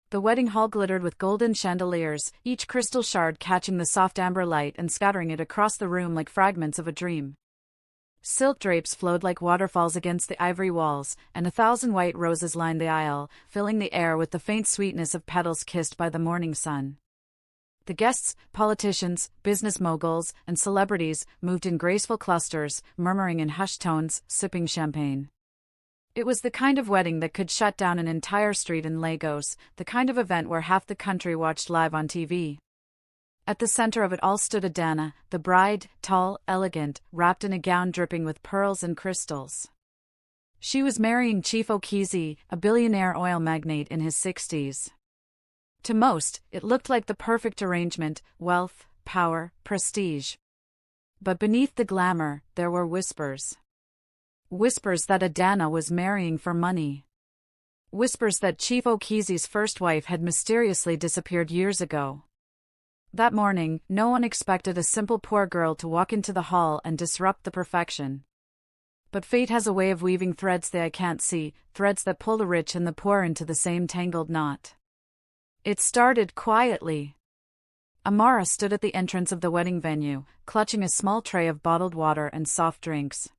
The wedding hall glittered with golden chandeliers, each crystal shard catching the soft amber light and scattering it across the room like fragments of a dream. Silk drapes flowed like waterfalls against the ivory walls, and 1,000 white roses lined the aisle, filling the air with the faint sweetness of petals kissed by the morning sun. The guests, politicians, business moguls, and celebrities, moved in graceful clusters, murmuring in hushed tones, sipping champagne. It was the kind of wedding that could shut down an entire street in Lagos, the kind of event where half the country watched live on TV. At the center of it all stood Adanna, the bride, tall, elegant, wrapped in a gown dripping with pearls and crystals. She was marrying Chief Okezie, a billionaire oil magnate in his 60s. To most, it looked like the perfect arrangement: wealth, power, prestige. But beneath the glamour, there were whispers. Whispers that Adanna was marrying for money. Whispers that Chief Okezie's first wife had mysteriously disappeared years ago. That morning, no one expected a simple poor girl to walk into the hall and disrupt the perfection. But fate has a way of weaving threads the eye can't see, threads that pull the rich and the poor into the same tangled knot. It started quietly. Amara stood at the entrance of the wedding venue, clutching a small tray of bottled water and soft drinks.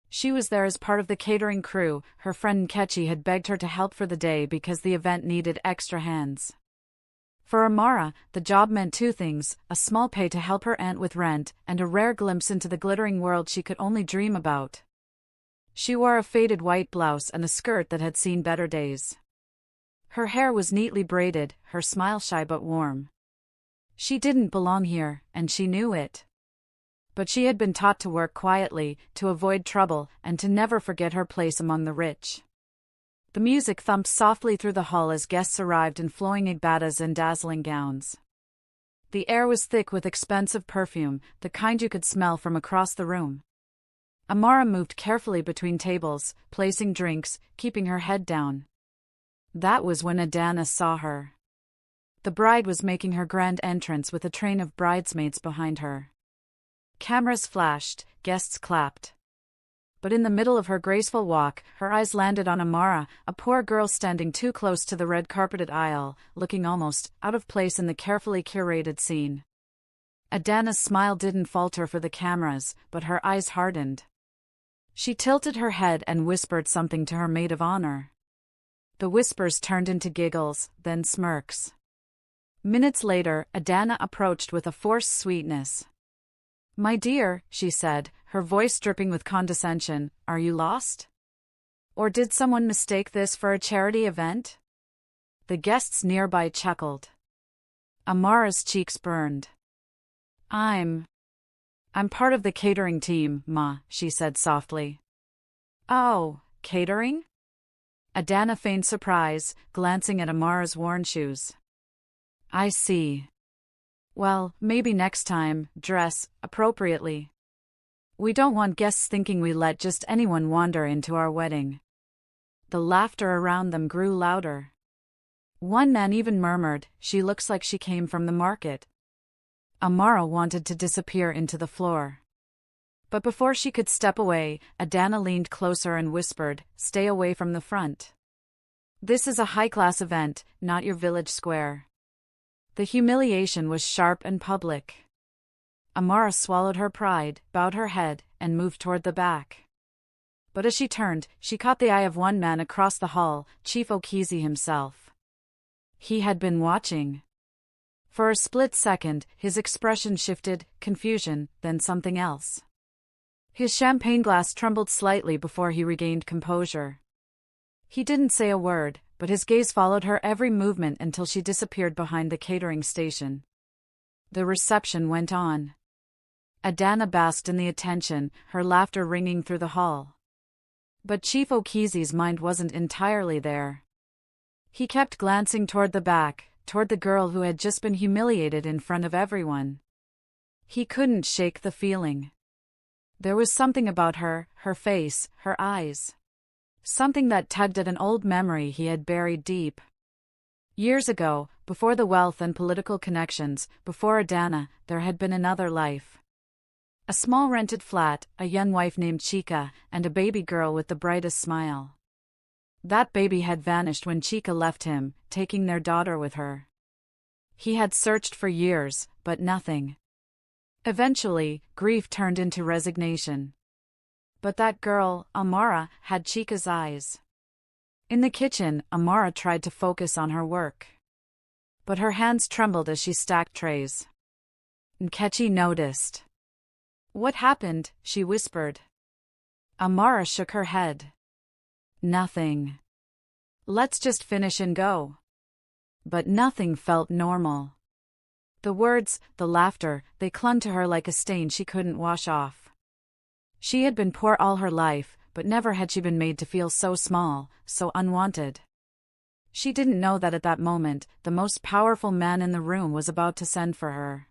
She was there as part of the catering crew. Her friend Nkechi had begged her to help for the day because the event needed extra hands. For Amara, the job meant two things: a small pay to help her aunt with rent, and a rare glimpse into the glittering world she could only dream about. She wore a faded white blouse and a skirt that had seen better days. Her hair was neatly braided, her smile shy but warm. She didn't belong here, and she knew it. But she had been taught to work quietly, to avoid trouble, and to never forget her place among the rich. The music thumped softly through the hall as guests arrived in flowing igbadas and dazzling gowns. The air was thick with expensive perfume, the kind you could smell from across the room. Amara moved carefully between tables, placing drinks, keeping her head down. That was when Adanna saw her. The bride was making her grand entrance with a train of bridesmaids behind her. Cameras flashed, guests clapped. But in the middle of her graceful walk, her eyes landed on Amara, a poor girl standing too close to the red-carpeted aisle, looking almost out of place in the carefully curated scene. Adanna's smile didn't falter for the cameras, but her eyes hardened. She tilted her head and whispered something to her maid of honor. The whispers turned into giggles, then smirks. Minutes later, Adanna approached with a forced sweetness. "My dear," she said, her voice dripping with condescension, "are you lost? Or did someone mistake this for a charity event?" The guests nearby chuckled. Amara's cheeks burned. I'm part of the catering team, Ma," she said softly. "Oh, catering?" Adanna feigned surprise, glancing at Amara's worn shoes. "I see. Well, maybe next time, dress appropriately. We don't want guests thinking we let just anyone wander into our wedding." The laughter around them grew louder. One man even murmured, "She looks like she came from the market." Amara wanted to disappear into the floor. But before she could step away, Adanna leaned closer and whispered, "Stay away from the front. This is a high-class event, not your village square." The humiliation was sharp and public. Amara swallowed her pride, bowed her head, and moved toward the back. But as she turned, she caught the eye of one man across the hall, Chief Okezie himself. He had been watching. For a split second, his expression shifted, confusion, then something else. His champagne glass trembled slightly before he regained composure. He didn't say a word, but his gaze followed her every movement until she disappeared behind the catering station. The reception went on. Adanna basked in the attention, her laughter ringing through the hall. But Chief Okezie's mind wasn't entirely there. He kept glancing toward the back, toward the girl who had just been humiliated in front of everyone. He couldn't shake the feeling. There was something about her, her face, her eyes. Something that tugged at an old memory he had buried deep. Years ago, before the wealth and political connections, before Adanna, there had been another life. A small rented flat, a young wife named Chika, and a baby girl with the brightest smile. That baby had vanished when Chika left him, taking their daughter with her. He had searched for years, but nothing. Eventually, grief turned into resignation. But that girl, Amara, had Chika's eyes. In the kitchen, Amara tried to focus on her work. But her hands trembled as she stacked trays. Nkechi noticed. "What happened?" she whispered. Amara shook her head. "Nothing. Let's just finish and go." But nothing felt normal. The words, the laughter, they clung to her like a stain she couldn't wash off. She had been poor all her life, but never had she been made to feel so small, so unwanted. She didn't know that at that moment, the most powerful man in the room was about to send for her.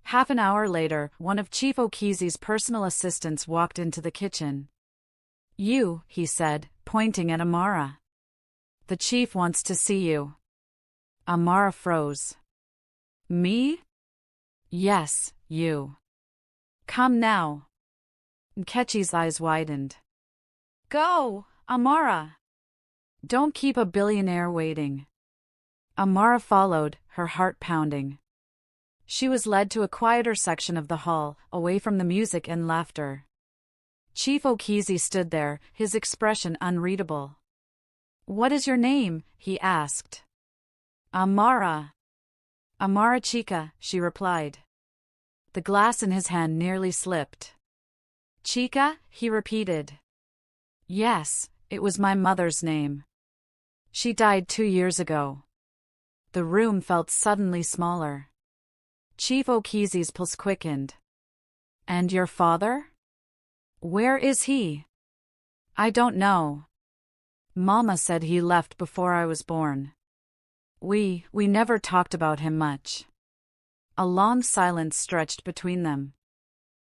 Half an hour later, one of Chief Okizi's personal assistants walked into the kitchen. "You," he said, pointing at Amara. "The chief wants to see you." Amara froze. "Me?" "Yes, you. Come now." Nkechi's eyes widened. "Go, Amara. Don't keep a billionaire waiting." Amara followed, her heart pounding. She was led to a quieter section of the hall, away from the music and laughter. Chief Okizi stood there, his expression unreadable. "What is your name?" he asked. "Amara." "Amara Chika," she replied. The glass in his hand nearly slipped. "Chika?" he repeated. "Yes, it was my mother's name. She died 2 years ago." The room felt suddenly smaller. Chief Okizi's pulse quickened. "And your father? Where is he?" "I don't know. Mama said he left before I was born. We never talked about him much." A long silence stretched between them.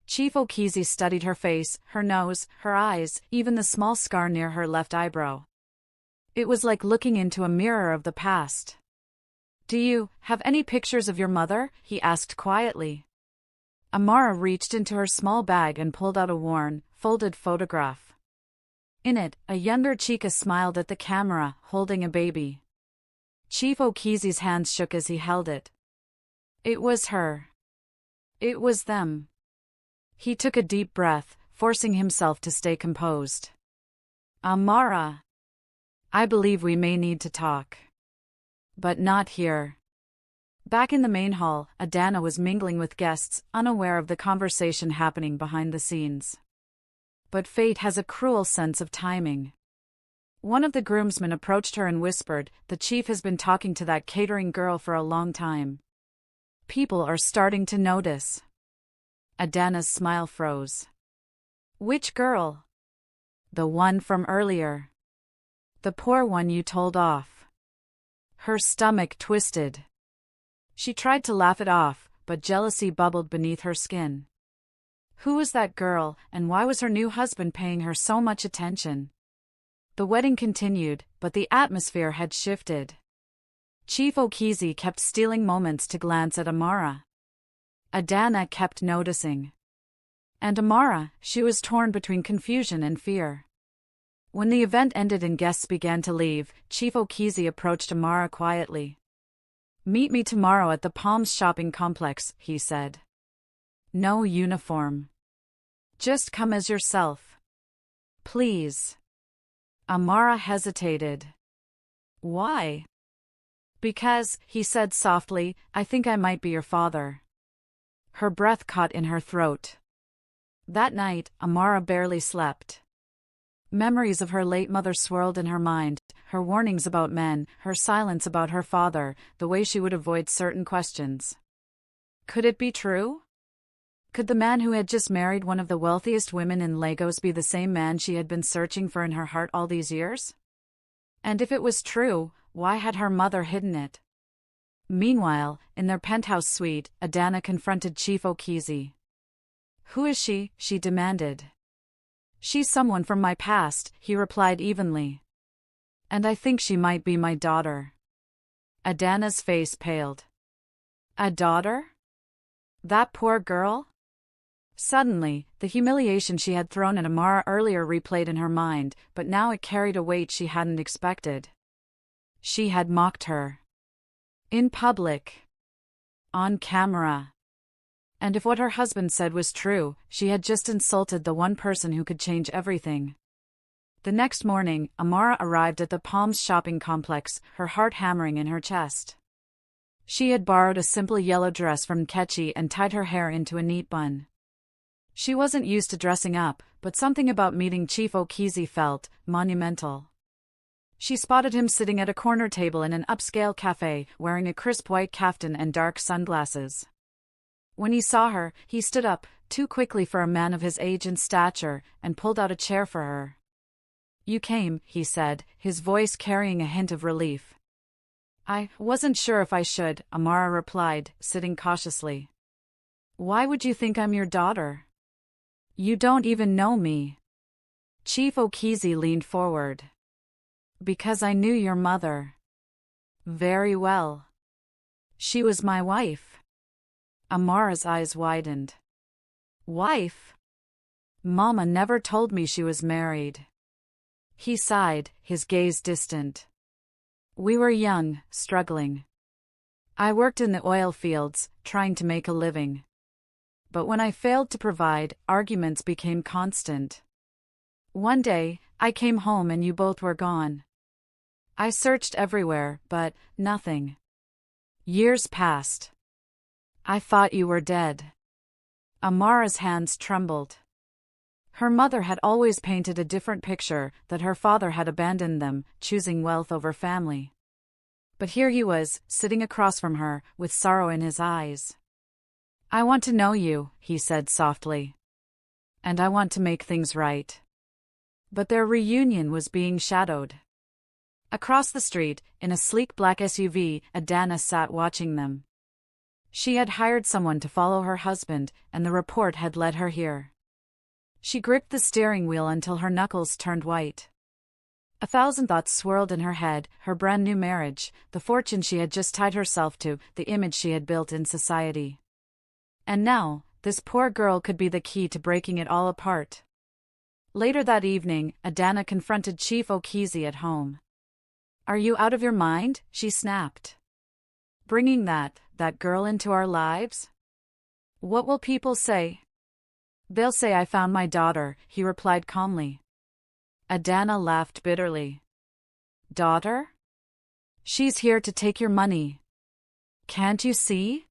Chief Okizi studied her face, her nose, her eyes, even the small scar near her left eyebrow. It was like looking into a mirror of the past. "Do you have any pictures of your mother?" he asked quietly. Amara reached into her small bag and pulled out a worn, folded photograph. In it, a younger Chika smiled at the camera, holding a baby. Chief Okizi's hands shook as he held it. It was her. It was them. He took a deep breath, forcing himself to stay composed. "Amara. I believe we may need to talk. But not here." Back in the main hall, Adanna was mingling with guests, unaware of the conversation happening behind the scenes. But fate has a cruel sense of timing. One of the groomsmen approached her and whispered, "The chief has been talking to that catering girl for a long time. People are starting to notice." Adanna's smile froze. "Which girl?" "The one from earlier. The poor one you told off." Her stomach twisted. She tried to laugh it off, but jealousy bubbled beneath her skin. Who was that girl, and why was her new husband paying her so much attention? The wedding continued, but the atmosphere had shifted. Chief Okizi kept stealing moments to glance at Amara. Adanna kept noticing. And Amara, she was torn between confusion and fear. When the event ended and guests began to leave, Chief Okizi approached Amara quietly. "Meet me tomorrow at the Palms shopping complex," he said. "No uniform. Just come as yourself. Please." Amara hesitated. "Why?" "Because," he said softly, "I think I might be your father." Her breath caught in her throat. That night, Amara barely slept. Memories of her late mother swirled in her mind, her warnings about men, her silence about her father, the way she would avoid certain questions. Could it be true? Could the man who had just married one of the wealthiest women in Lagos be the same man she had been searching for in her heart all these years? And if it was true, why had her mother hidden it? Meanwhile, in their penthouse suite, Adanna confronted Chief Okizi. "Who is she?" she demanded. "She's someone from my past," he replied evenly. "And I think she might be my daughter." Adanna's face paled. "A daughter? That poor girl?" Suddenly, the humiliation she had thrown at Amara earlier replayed in her mind, but now it carried a weight she hadn't expected. She had mocked her. In public. On camera. And if what her husband said was true, she had just insulted the one person who could change everything. The next morning, Amara arrived at the Palms shopping complex, her heart hammering in her chest. She had borrowed a simple yellow dress from Kechi and tied her hair into a neat bun. She wasn't used to dressing up, but something about meeting Chief Okizi felt monumental. She spotted him sitting at a corner table in an upscale cafe, wearing a crisp white kaftan and dark sunglasses. When he saw her, he stood up, too quickly for a man of his age and stature, and pulled out a chair for her. "You came," he said, his voice carrying a hint of relief. "I wasn't sure if I should," Amara replied, sitting cautiously. "Why would you think I'm your daughter? You don't even know me." Chief Okizi leaned forward. "Because I knew your mother. Very well. She was my wife." Amara's eyes widened. "Wife? Mama never told me she was married." He sighed, his gaze distant. "We were young, struggling. I worked in the oil fields, trying to make a living. But when I failed to provide, arguments became constant. One day, I came home and you both were gone. I searched everywhere, but nothing. Years passed. I thought you were dead." Amara's hands trembled. Her mother had always painted a different picture, that her father had abandoned them, choosing wealth over family. But here he was, sitting across from her, with sorrow in his eyes. "I want to know you," he said softly. "And I want to make things right." But their reunion was being shadowed. Across the street, in a sleek black SUV, Adanna sat watching them. She had hired someone to follow her husband, and the report had led her here. She gripped the steering wheel until her knuckles turned white. 1,000 thoughts swirled in her head, her brand new marriage, the fortune she had just tied herself to, the image she had built in society. And now, this poor girl could be the key to breaking it all apart. Later that evening, Adanna confronted Chief Okizi at home. "Are you out of your mind?" she snapped. "Bringing that girl into our lives? What will people say?" "They'll say I found my daughter," he replied calmly. Adanna laughed bitterly. "Daughter? She's here to take your money. Can't you see?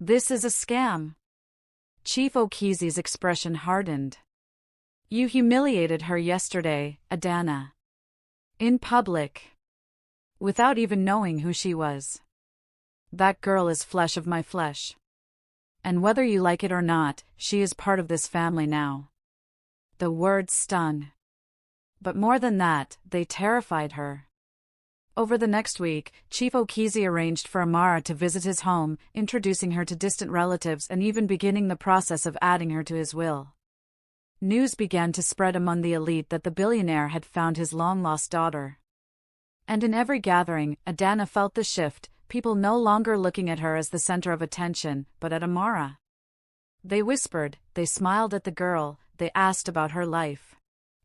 This is a scam." Chief Okizi's expression hardened. "You humiliated her yesterday, Adanna. In public. Without even knowing who she was. That girl is flesh of my flesh. And whether you like it or not, she is part of this family now." The words stung. But more than that, they terrified her. Over the next week, Chief Okizi arranged for Amara to visit his home, introducing her to distant relatives and even beginning the process of adding her to his will. News began to spread among the elite that the billionaire had found his long-lost daughter. And in every gathering, Adanna felt the shift, people no longer looking at her as the center of attention, but at Amara. They whispered, they smiled at the girl, they asked about her life.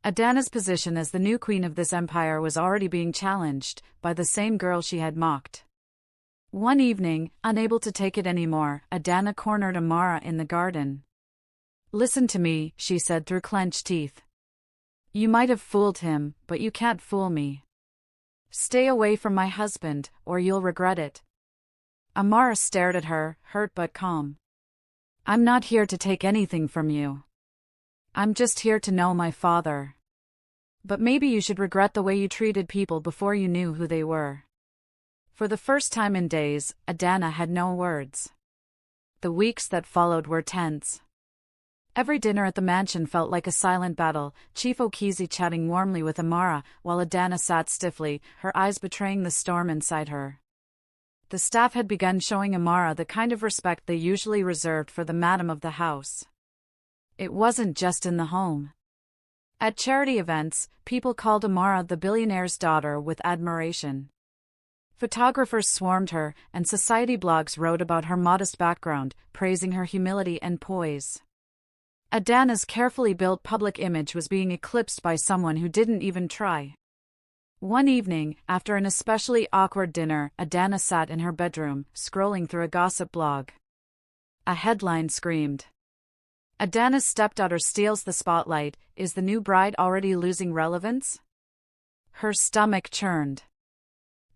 Adanna's position as the new queen of this empire was already being challenged, by the same girl she had mocked. One evening, unable to take it anymore, Adanna cornered Amara in the garden. "Listen to me," she said through clenched teeth. "You might have fooled him, but you can't fool me. Stay away from my husband, or you'll regret it." Amara stared at her, hurt but calm. "I'm not here to take anything from you. I'm just here to know my father. But maybe you should regret the way you treated people before you knew who they were." For the first time in days, Adanna had no words. The weeks that followed were tense. Every dinner at the mansion felt like a silent battle, Chief Okizi chatting warmly with Amara, while Adanna sat stiffly, her eyes betraying the storm inside her. The staff had begun showing Amara the kind of respect they usually reserved for the madam of the house. It wasn't just in the home. At charity events, people called Amara the billionaire's daughter with admiration. Photographers swarmed her, and society blogs wrote about her modest background, praising her humility and poise. Adanna's carefully built public image was being eclipsed by someone who didn't even try. One evening, after an especially awkward dinner, Adanna sat in her bedroom, scrolling through a gossip blog. A headline screamed, "Adanna's stepdaughter steals the spotlight, is the new bride already losing relevance?" Her stomach churned.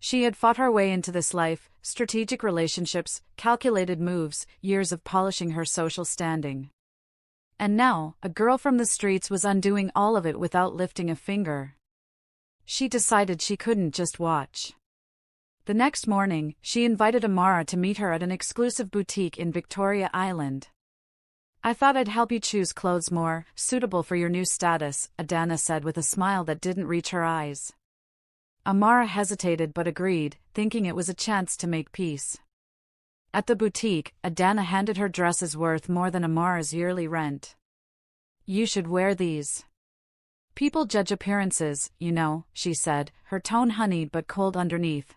She had fought her way into this life, strategic relationships, calculated moves, years of polishing her social standing. And now, a girl from the streets was undoing all of it without lifting a finger. She decided she couldn't just watch. The next morning, she invited Amara to meet her at an exclusive boutique in Victoria Island. "I thought I'd help you choose clothes more suitable for your new status," Adanna said with a smile that didn't reach her eyes. Amara hesitated but agreed, thinking it was a chance to make peace. At the boutique, Adanna handed her dresses worth more than Amara's yearly rent. "You should wear these. People judge appearances, you know," she said, her tone honeyed but cold underneath.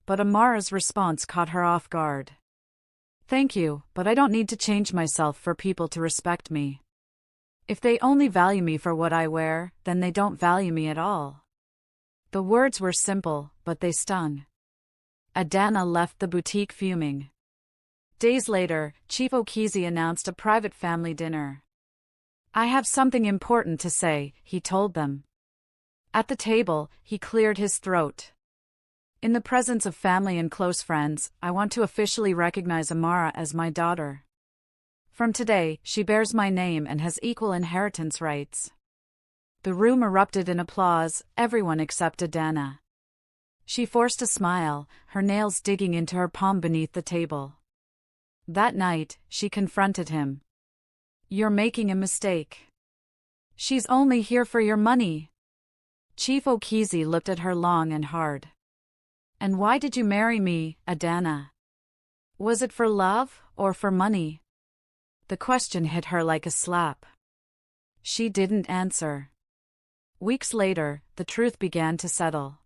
But Amara's response caught her off guard. "Thank you, but I don't need to change myself for people to respect me. If they only value me for what I wear, then they don't value me at all." The words were simple, but they stung. Adanna left the boutique fuming. Days later, Chief Okizi announced a private family dinner. "I have something important to say," he told them. At the table, he cleared his throat. "In the presence of family and close friends, I want to officially recognize Amara as my daughter. From today, she bears my name and has equal inheritance rights." The room erupted in applause, everyone except Adanna. She forced a smile, her nails digging into her palm beneath the table. That night, she confronted him. "You're making a mistake. She's only here for your money." Chief Okizi looked at her long and hard. "And why did you marry me, Adanna? Was it for love, or for money?" The question hit her like a slap. She didn't answer. Weeks later, the truth began to settle.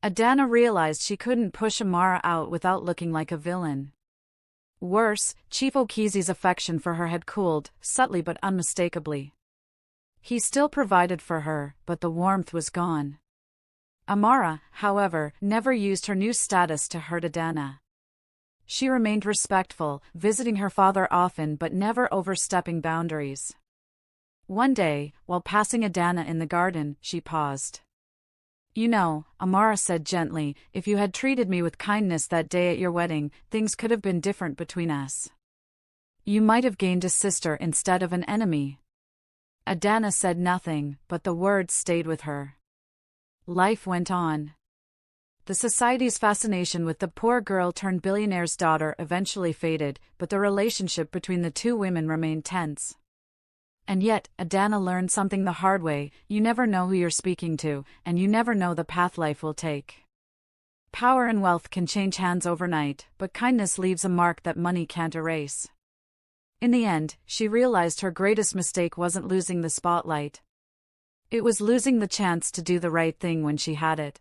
Adanna realized she couldn't push Amara out without looking like a villain. Worse, Chief Okizi's affection for her had cooled, subtly but unmistakably. He still provided for her, but the warmth was gone. Amara, however, never used her new status to hurt Adanna. She remained respectful, visiting her father often but never overstepping boundaries. One day, while passing Adanna in the garden, she paused. "You know," Amara said gently, "if you had treated me with kindness that day at your wedding, things could have been different between us. You might have gained a sister instead of an enemy." Adanna said nothing, but the words stayed with her. Life went on. The society's fascination with the poor girl-turned-billionaire's daughter eventually faded, but the relationship between the two women remained tense. And yet, Adanna learned something the hard way: you never know who you're speaking to, and you never know the path life will take. Power and wealth can change hands overnight, but kindness leaves a mark that money can't erase. In the end, she realized her greatest mistake wasn't losing the spotlight. It was losing the chance to do the right thing when she had it.